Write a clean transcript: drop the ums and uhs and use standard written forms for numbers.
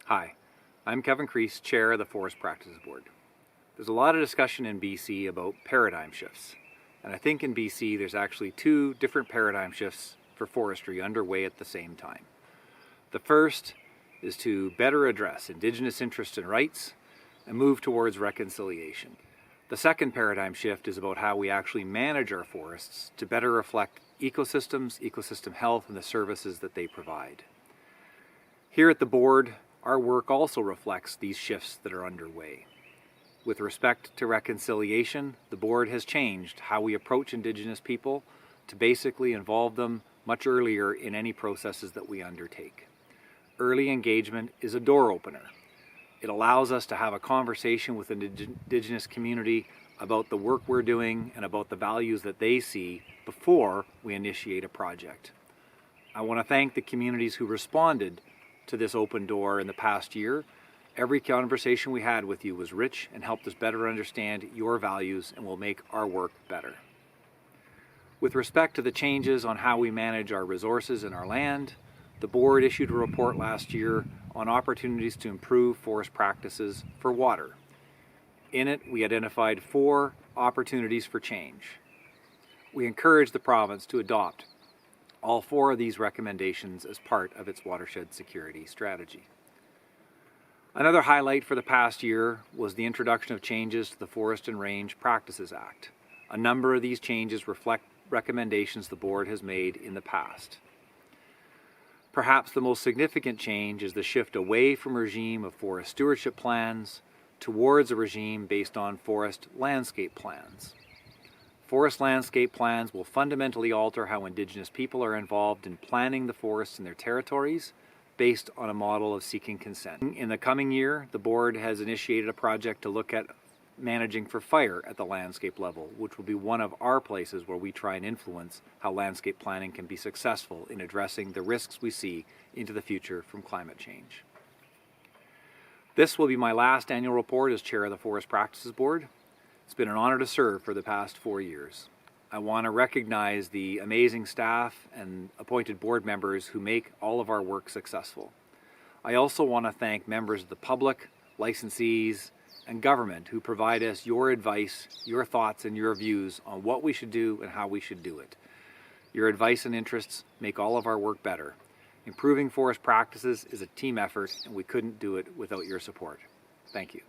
Hi, I'm Kevin Crease, Chair of the Forest Practices Board. There's a lot of discussion in BC about paradigm shifts, and I think in BC there's actually two different paradigm shifts for forestry underway at the same time. The first is to better address Indigenous interests and rights and move towards reconciliation. The second paradigm shift is about how we actually manage our forests to better reflect ecosystems, ecosystem health, and the services that they provide. Here at the board, our work also reflects these shifts that are underway. With respect to reconciliation, the board has changed how we approach Indigenous people to basically involve them much earlier in any processes that we undertake. Early engagement is a door opener. It allows us to have a conversation with the Indigenous community about the work we're doing and about the values that they see before we initiate a project. I want to thank the communities who responded to this open door in the past year. Every conversation we had with you was rich and helped us better understand your values and will make our work better. With respect to the changes on how we manage our resources and our land, the board issued a report last year on opportunities to improve forest practices for water. In it, we identified 4 opportunities for change. We encouraged the province to adopt all 4 of these recommendations as part of its watershed security strategy. Another highlight for the past year was the introduction of changes to the Forest and Range Practices Act. A number of these changes reflect recommendations the board has made in the past. Perhaps the most significant change is the shift away from a regime of forest stewardship plans towards a regime based on forest landscape plans. Forest landscape plans will fundamentally alter how Indigenous people are involved in planning the forests in their territories based on a model of seeking consent. In the coming year, the board has initiated a project to look at managing for fire at the landscape level, which will be one of our places where we try and influence how landscape planning can be successful in addressing the risks we see into the future from climate change. This will be my last annual report as Chair of the Forest Practices Board. It's been an honor to serve for the past 4 years. I want to recognize the amazing staff and appointed board members who make all of our work successful. I also want to thank members of the public, licensees, and government who provide us your advice, your thoughts, and your views on what we should do and how we should do it. Your advice and interests make all of our work better. Improving forest practices is a team effort, and we couldn't do it without your support. Thank you.